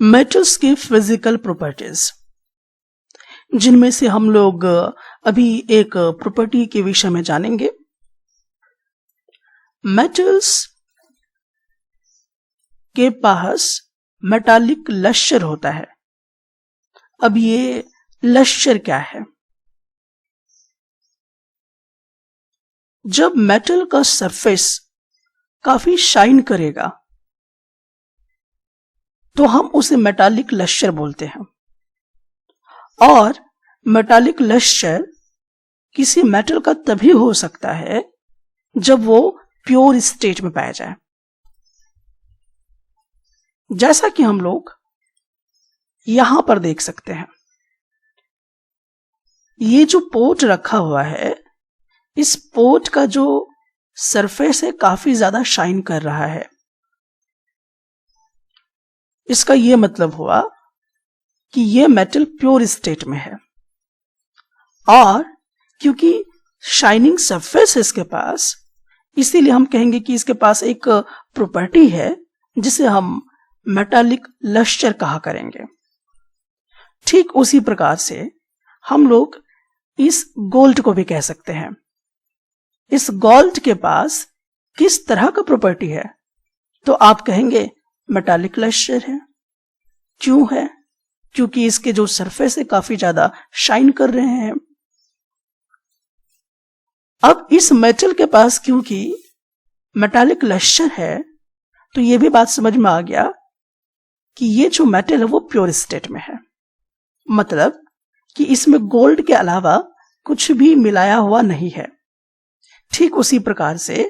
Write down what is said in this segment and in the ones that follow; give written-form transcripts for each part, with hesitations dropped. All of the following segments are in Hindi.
मेटल्स की फिजिकल प्रॉपर्टीज, जिनमें से हम लोग अभी एक प्रॉपर्टी के विषय में जानेंगे। मेटल्स के पास मेटालिक लश्यर होता है। अब ये लश्यर क्या है? जब मेटल का सरफेस काफी शाइन करेगा तो हम उसे मेटालिक लश्यर बोलते हैं। और मेटालिक लश्यर किसी मेटल का तभी हो सकता है जब वो प्योर स्टेट में पाया जाए। जैसा कि हम लोग यहां पर देख सकते हैं, ये जो पोर्ट रखा हुआ है, इस पोर्ट का जो सरफेस है काफी ज्यादा शाइन कर रहा है। इसका यह मतलब हुआ कि यह मेटल प्योर स्टेट में है। और क्योंकि शाइनिंग सरफेस है इसके पास, इसीलिए हम कहेंगे कि इसके पास एक प्रॉपर्टी है जिसे हम मेटालिक लश्यर कहा करेंगे। ठीक उसी प्रकार से हम लोग इस गोल्ड को भी कह सकते हैं। इस गोल्ड के पास किस तरह का प्रॉपर्टी है? तो आप कहेंगे मेटालिक लश्यर है। क्यों है? क्योंकि इसके जो सरफेस है काफी ज्यादा शाइन कर रहे हैं। अब इस मेटल के पास क्योंकि मेटालिक लश्यर है, तो यह भी बात समझ में आ गया कि ये जो मेटल है वो प्योर स्टेट में है। मतलब कि इसमें गोल्ड के अलावा कुछ भी मिलाया हुआ नहीं है। ठीक उसी प्रकार से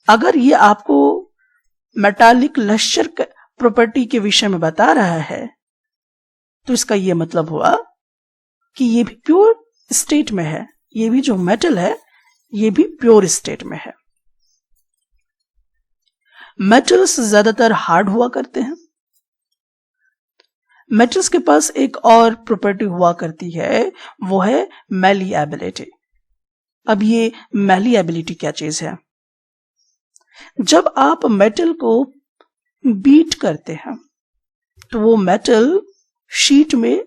अगर ये आपको मेटालिक लश्यर प्रॉपर्टी के विषय में बता रहा है, तो इसका यह मतलब हुआ कि ये भी प्योर स्टेट में है। ये भी जो मेटल है ये भी प्योर स्टेट में है। मेटल्स ज्यादातर हार्ड हुआ करते हैं। मेटल्स के पास एक और प्रॉपर्टी हुआ करती है, वो है मैलिएबिलिटी। अब ये मैलिएबिलिटी क्या चीज है? जब आप मेटल को बीट करते हैं तो वो मेटल शीट में,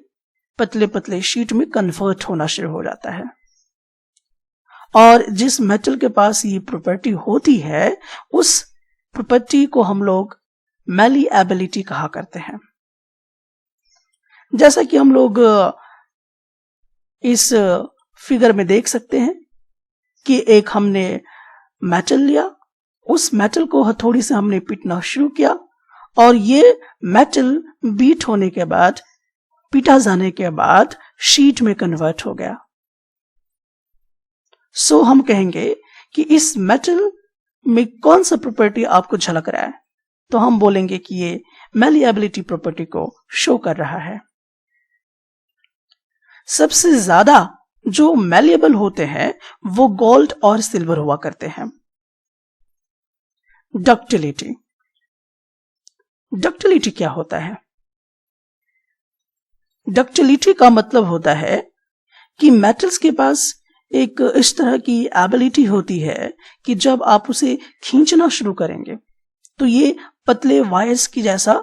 पतले पतले शीट में कन्वर्ट होना शुरू हो जाता है। और जिस मेटल के पास ये प्रॉपर्टी होती है, उस प्रॉपर्टी को हम लोग मैलिएबिलिटी कहा करते हैं। जैसा कि हम लोग इस फिगर में देख सकते हैं कि एक हमने मेटल लिया, उस मेटल को हथौड़ी से हमने पीटना शुरू किया और ये मेटल बीट होने के बाद, पीटा जाने के बाद शीट में कन्वर्ट हो गया। सो हम कहेंगे कि इस मेटल में कौन सा प्रॉपर्टी आपको झलक रहा है? तो हम बोलेंगे कि ये मैलिएबिलिटी प्रॉपर्टी को शो कर रहा है। सबसे ज्यादा जो मैलिएबल होते हैं वो गोल्ड और सिल्वर हुआ करते हैं। डक्टिलिटी, डक्टिलिटी क्या होता है? डक्टिलिटी का मतलब होता है कि मेटल्स के पास एक इस तरह की एबिलिटी होती है कि जब आप उसे खींचना शुरू करेंगे तो ये पतले वायर्स की जैसा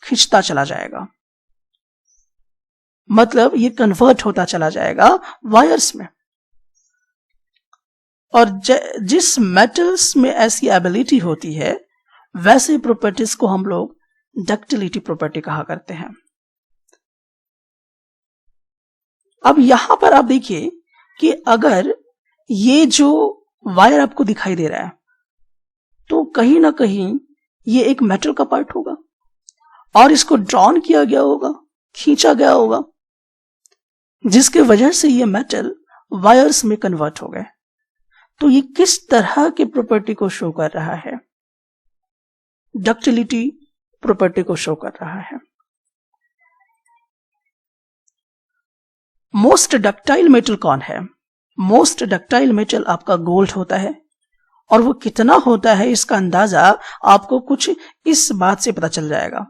खींचता चला जाएगा। मतलब ये कन्वर्ट होता चला जाएगा वायर्स में। और जिस मेटल्स में ऐसी एबिलिटी होती है, वैसे प्रॉपर्टीज को हम लोग डक्टिलिटी प्रॉपर्टी कहा करते हैं। अब यहां पर आप देखिए कि अगर ये जो वायर आपको दिखाई दे रहा है, तो कहीं ना कहीं ये एक मेटल का पार्ट होगा और इसको ड्रॉन किया गया होगा, खींचा गया होगा, जिसके वजह से ये मेटल वायर्स में कन्वर्ट हो गए। तो ये किस तरह के प्रॉपर्टी को शो कर रहा है? डक्टिलिटी प्रॉपर्टी को शो कर रहा है। मोस्ट डक्टाइल मेटल कौन है? मोस्ट डक्टाइल मेटल आपका गोल्ड होता है। और वो कितना होता है इसका अंदाजा आपको कुछ इस बात से पता चल जाएगा।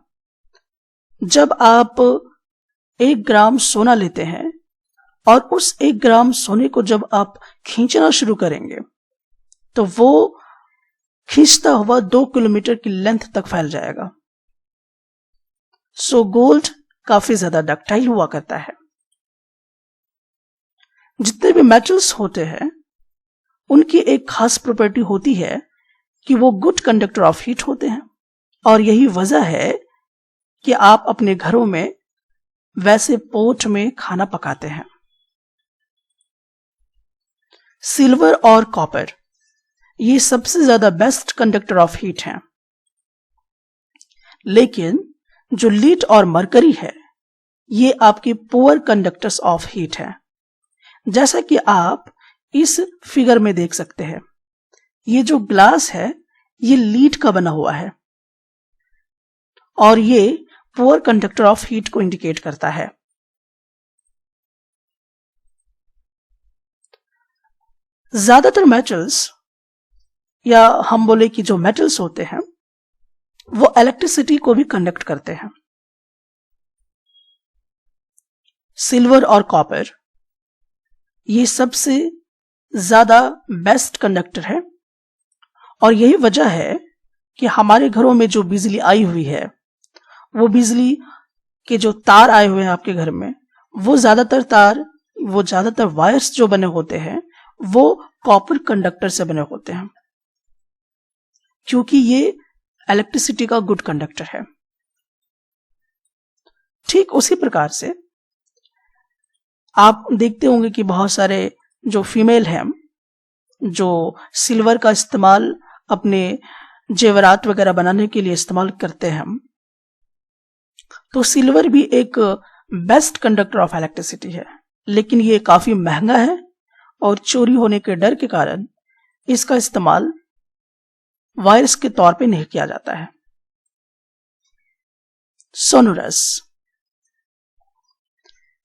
जब आप 1 ग्राम सोना लेते हैं और उस 1 ग्राम सोने को जब आप खींचना शुरू करेंगे तो वो खींचता हुआ 2 किलोमीटर की लेंथ तक फैल जाएगा। सो गोल्ड काफी ज्यादा डक्टाइल हुआ करता है। जितने भी मेटल्स होते हैं उनकी एक खास प्रॉपर्टी होती है कि वो गुड कंडक्टर ऑफ हीट होते हैं, और यही वजह है कि आप अपने घरों में वैसे पोट में खाना पकाते हैं। सिल्वर और कॉपर ये सबसे ज्यादा बेस्ट कंडक्टर ऑफ हीट हैं, लेकिन जो लीड और मरकरी है ये आपके पुअर कंडक्टर्स ऑफ हीट है। जैसा कि आप इस फिगर में देख सकते हैं, ये जो ग्लास है ये लीड का बना हुआ है और ये पुअर कंडक्टर ऑफ हीट को इंडिकेट करता है। ज्यादातर मेटल्स, या हम बोले कि जो मेटल्स होते हैं वो इलेक्ट्रिसिटी को भी कंडक्ट करते हैं। सिल्वर और कॉपर ये सबसे ज्यादा बेस्ट कंडक्टर है, और यही वजह है कि हमारे घरों में जो बिजली आई हुई है, वो बिजली के जो तार आए हुए हैं आपके घर में, वो ज्यादातर वायर्स जो बने होते हैं वो कॉपर कंडक्टर से बने होते हैं, क्योंकि ये इलेक्ट्रिसिटी का गुड कंडक्टर है। ठीक उसी प्रकार से आप देखते होंगे कि बहुत सारे जो फीमेल हैं जो सिल्वर का इस्तेमाल अपने जेवरात वगैरह बनाने के लिए इस्तेमाल करते हैं, तो सिल्वर भी एक बेस्ट कंडक्टर ऑफ इलेक्ट्रिसिटी है, लेकिन ये काफी महंगा है और चोरी होने के डर के कारण इसका इस्तेमाल वायर्स के तौर पे नहीं किया जाता है।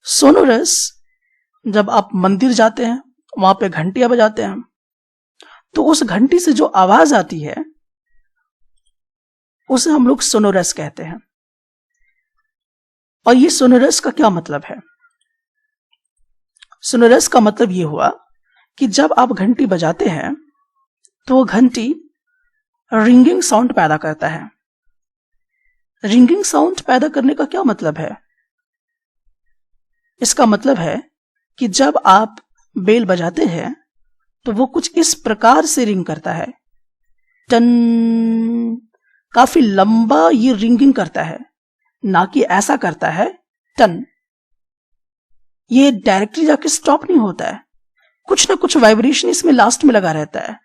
सोनोरस जब आप मंदिर जाते हैं, वहां पे घंटियां बजाते हैं, तो उस घंटी से जो आवाज आती है उसे हम लोग सोनोरस कहते हैं। और ये सोनोरस का क्या मतलब है? सोनोरस का मतलब ये हुआ कि जब आप घंटी बजाते हैं तो वो घंटी रिंगिंग साउंड पैदा करता है। रिंगिंग साउंड पैदा करने का क्या मतलब है? इसका मतलब है कि जब आप बेल बजाते हैं तो वो कुछ इस प्रकार से रिंग करता है, टन, काफी लंबा ये रिंगिंग करता है, ना कि ऐसा करता है टन। ये डायरेक्टली जाके स्टॉप नहीं होता है, कुछ ना कुछ वाइब्रेशन इसमें लास्ट में लगा रहता है,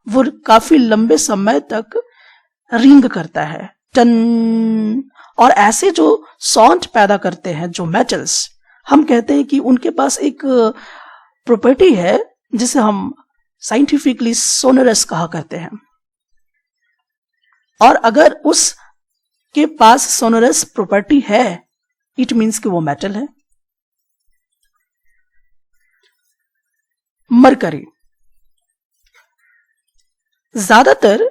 वो काफी लंबे समय तक रिंग करता है, टन। और ऐसे जो साउंड पैदा करते हैं जो मेटल्स, हम कहते हैं कि उनके पास एक प्रॉपर्टी है जिसे हम साइंटिफिकली सोनोरस कहा करते हैं। और अगर उस के पास सोनोरस प्रॉपर्टी है, इट मीन्स कि वो मेटल है। मरकरी, ज्यादातर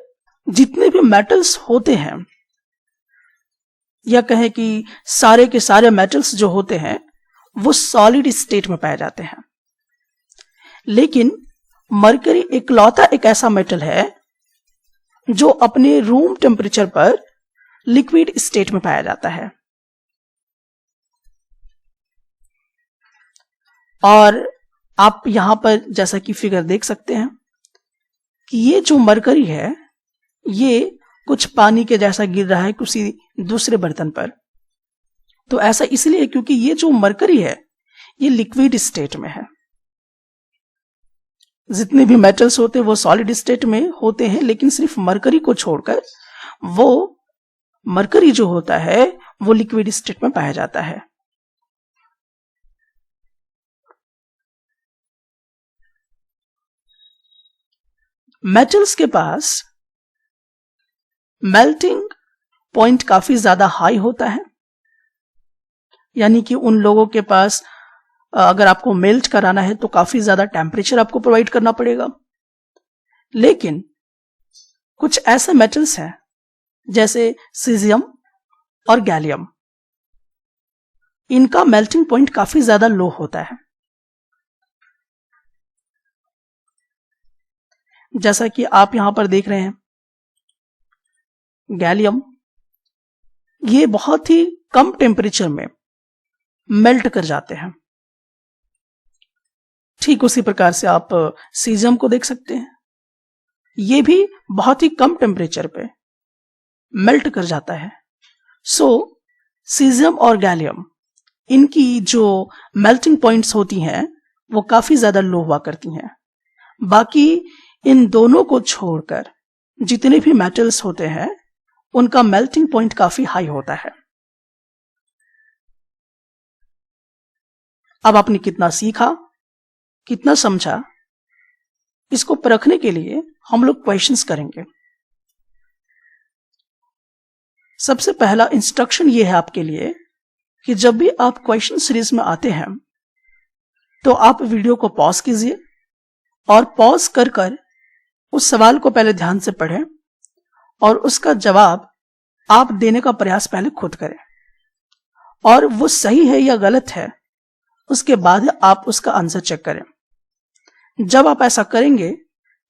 जितने भी मेटल्स होते हैं, या कहें कि सारे के सारे मेटल्स जो होते हैं वो सॉलिड स्टेट में पाए जाते हैं, लेकिन मरकरी इकलौता एक ऐसा मेटल है जो अपने रूम टेम्परेचर पर लिक्विड स्टेट में पाया जाता है। और आप यहां पर जैसा कि फिगर देख सकते हैं कि ये जो मरकरी है ये कुछ पानी के जैसा गिर रहा है किसी दूसरे बर्तन पर। तो ऐसा इसलिए क्योंकि ये जो मरकरी है ये लिक्विड स्टेट में है। जितने भी मेटल्स होते हैं वो सॉलिड स्टेट में होते हैं, लेकिन सिर्फ मरकरी को छोड़कर वो मरकरी जो होता है वो लिक्विड स्टेट में पाया जाता है। मेटल्स के पास मेल्टिंग पॉइंट काफी ज्यादा हाई होता है, यानी कि उन लोगों के पास अगर आपको मेल्ट कराना है तो काफी ज्यादा टेम्परेचर आपको प्रोवाइड करना पड़ेगा। लेकिन कुछ ऐसे मेटल्स हैं जैसे सीजियम और गैलियम, इनका मेल्टिंग पॉइंट काफी ज्यादा लो होता है। जैसा कि आप यहां पर देख रहे हैं, गैलियम ये बहुत ही कम टेम्परेचर में मेल्ट कर जाते हैं। ठीक उसी प्रकार से आप सीजियम को देख सकते हैं, ये भी बहुत ही कम टेम्परेचर पे मेल्ट कर जाता है। सो सीजियम और गैलियम, इनकी जो मेल्टिंग पॉइंट्स होती हैं वो काफी ज्यादा लो हुआ करती हैं। बाकी इन दोनों को छोड़कर जितने भी मेटल्स होते हैं उनका मेल्टिंग पॉइंट काफी हाई होता है। अब आपने कितना सीखा, कितना समझा, इसको परखने के लिए हम लोग क्वेश्चंस करेंगे। सबसे पहला इंस्ट्रक्शन ये है आपके लिए कि जब भी आप क्वेश्चन सीरीज में आते हैं तो आप वीडियो को पॉज कीजिए और पॉज कर कर उस सवाल को पहले ध्यान से पढ़ें और उसका जवाब आप देने का प्रयास पहले खुद करें, और वो सही है या गलत है उसके बाद आप उसका आंसर चेक करें। जब आप ऐसा करेंगे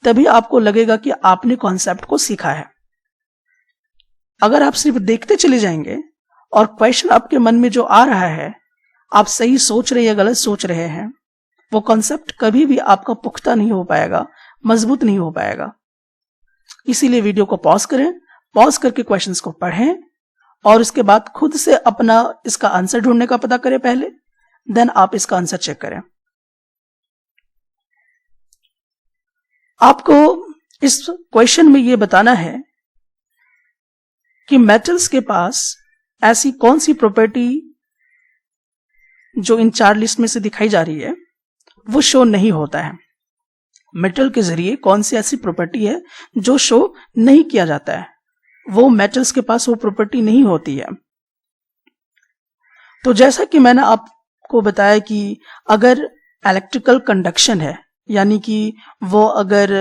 तभी आपको लगेगा कि आपने कॉन्सेप्ट को सीखा है। अगर आप सिर्फ देखते चले जाएंगे और क्वेश्चन आपके मन में जो आ रहा है आप सही सोच रहे या गलत सोच रहे हैं, वो कॉन्सेप्ट कभी भी आपका पुख्ता नहीं हो पाएगा, मजबूत नहीं हो पाएगा। इसीलिए वीडियो को पॉज करें, पॉज करके क्वेश्चंस को पढ़ें और उसके बाद खुद से अपना इसका आंसर ढूंढने का पता करें पहले, देन आप इसका आंसर चेक करें। आपको इस क्वेश्चन में यह बताना है कि मेटल्स के पास ऐसी कौन सी प्रॉपर्टी जो इन 4 लिस्ट में से दिखाई जा रही है वो शो नहीं होता है। मेटल के जरिए कौन सी ऐसी प्रॉपर्टी है जो शो नहीं किया जाता है, वो मेटल्स के पास वो प्रॉपर्टी नहीं होती है। तो जैसा कि मैंने आपको बताया कि अगर इलेक्ट्रिकल कंडक्शन है, यानी कि वो अगर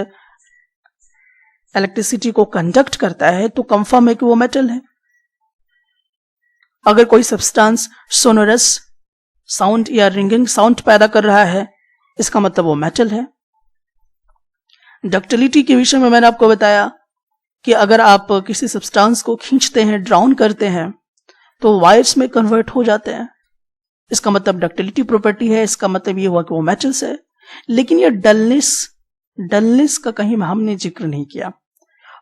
इलेक्ट्रिसिटी को कंडक्ट करता है तो कंफर्म है कि वो मेटल है। अगर कोई सब्सटेंस सोनोरस साउंड या रिंगिंग साउंड पैदा कर रहा है, इसका मतलब वो मेटल है। डक्टिलिटी के विषय में मैंने आपको बताया कि अगर आप किसी सब्सटेंस को खींचते हैं, ड्राउन करते हैं, तो वायर्स में कन्वर्ट हो जाते हैं, इसका मतलब डक्टिलिटी प्रॉपर्टी है। इसका मतलब ये हुआ कि वो मेटल्स है। लेकिन ये डलनेस का कहीं हमने जिक्र नहीं किया,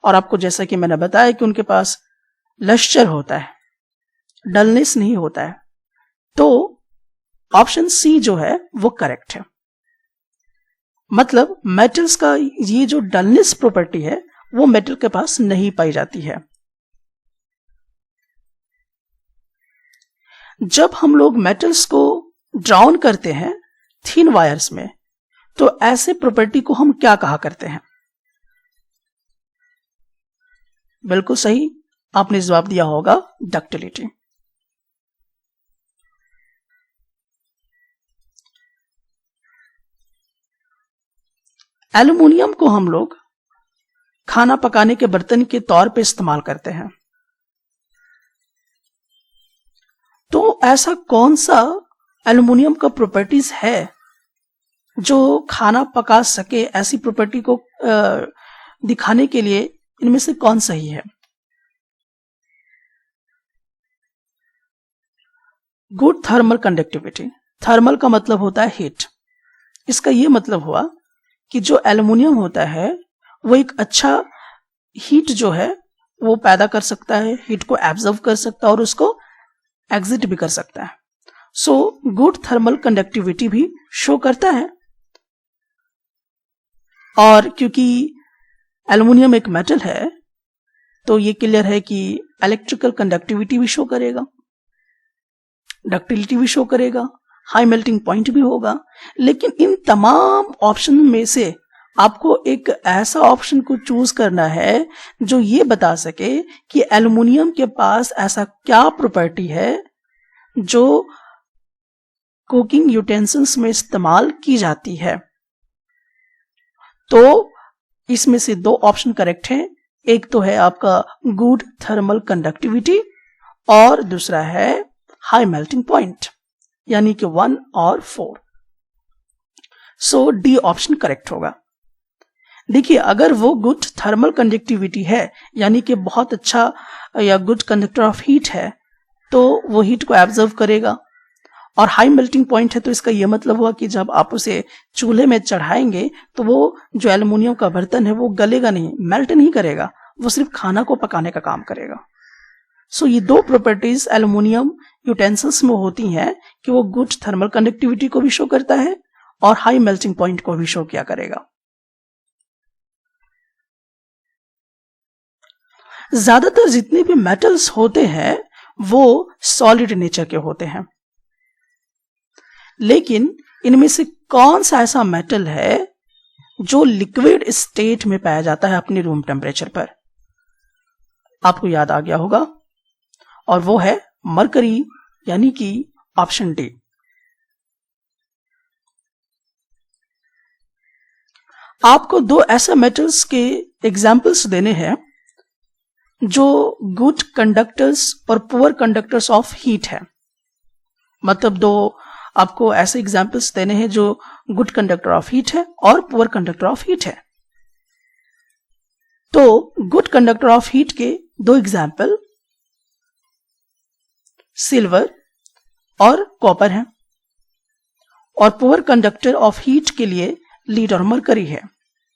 और आपको जैसा कि मैंने बताया कि उनके पास लश्चर होता है, डलनेस नहीं होता है। तो ऑप्शन सी जो है वो करेक्ट है। मतलब मेटल्स का ये जो डलनेस प्रॉपर्टी है वो मेटल के पास नहीं पाई जाती है। जब हम लोग मेटल्स को ड्राउन करते हैं थिन वायर्स में, तो ऐसे प्रॉपर्टी को हम क्या कहा करते हैं? बिल्कुल सही, आपने जवाब दिया होगा डक्टिलिटी। एल्युमिनियम को हम लोग खाना पकाने के बर्तन के तौर पे इस्तेमाल करते हैं। तो ऐसा कौन सा एल्युमिनियम का प्रॉपर्टीज है जो खाना पका सके? ऐसी प्रॉपर्टी को दिखाने के लिए इनमें से कौन सही है? Good thermal conductivity. थर्मल का मतलब होता है हीट। इसका यह मतलब हुआ कि जो एल्युमिनियम होता है वो एक अच्छा हीट जो है वो पैदा कर सकता है, हीट को एब्जॉर्ब कर सकता है और उसको एग्जिट भी कर सकता है। सो गुड थर्मल कंडक्टिविटी भी शो करता है। और क्योंकि एल्युमिनियम एक मेटल है तो ये क्लियर है कि इलेक्ट्रिकल कंडक्टिविटी भी शो करेगा, डक्टिलिटी भी शो करेगा, हाई मेल्टिंग पॉइंट भी होगा। लेकिन इन तमाम ऑप्शन में से आपको एक ऐसा ऑप्शन को चूज करना है जो ये बता सके कि एल्युमिनियम के पास ऐसा क्या प्रॉपर्टी है जो कुकिंग यूटेंसिल्स में इस्तेमाल की जाती है। तो इसमें से 2 ऑप्शन करेक्ट हैं। एक तो है आपका गुड थर्मल कंडक्टिविटी और दूसरा है हाई मेल्टिंग पॉइंट, यानी कि 1 और 4। सो डी ऑप्शन करेक्ट होगा। देखिए, अगर वो गुड थर्मल कंडक्टिविटी है यानी कि बहुत अच्छा या गुड कंडक्टर ऑफ हीट है तो वो हीट को एब्जर्व करेगा। और हाई मेल्टिंग पॉइंट है तो इसका यह मतलब हुआ कि जब आप उसे चूल्हे में चढ़ाएंगे तो वो जो एल्युमिनियम का बर्तन है वो गलेगा नहीं, मेल्ट नहीं करेगा, वो सिर्फ खाना को पकाने का काम करेगा। सो ये दो प्रॉपर्टीज एल्युमिनियम यूटेंसिल्स में होती हैं कि वो गुड थर्मल कंडक्टिविटी को भी शो करता है और हाई मेल्टिंग पॉइंट को भी शो किया करेगा। ज्यादातर जितने भी मेटल्स होते हैं वो सॉलिड नेचर के होते हैं, लेकिन इनमें से कौन सा ऐसा मेटल है जो लिक्विड स्टेट में पाया जाता है अपने रूम टेम्परेचर पर? आपको याद आ गया होगा, और वो है मरकरी, यानी कि ऑप्शन डी। आपको दो ऐसे मेटल्स के एग्जाम्पल्स देने हैं जो गुड कंडक्टर्स और पुअर कंडक्टर्स ऑफ हीट है। मतलब दो आपको ऐसे एग्जाम्पल्स देने हैं जो गुड कंडक्टर ऑफ हीट है और पुअर कंडक्टर ऑफ हीट है। तो गुड कंडक्टर ऑफ हीट के दो एग्जाम्पल सिल्वर और कॉपर हैं, और पुअर कंडक्टर ऑफ हीट के लिए लीड और मरकरी है।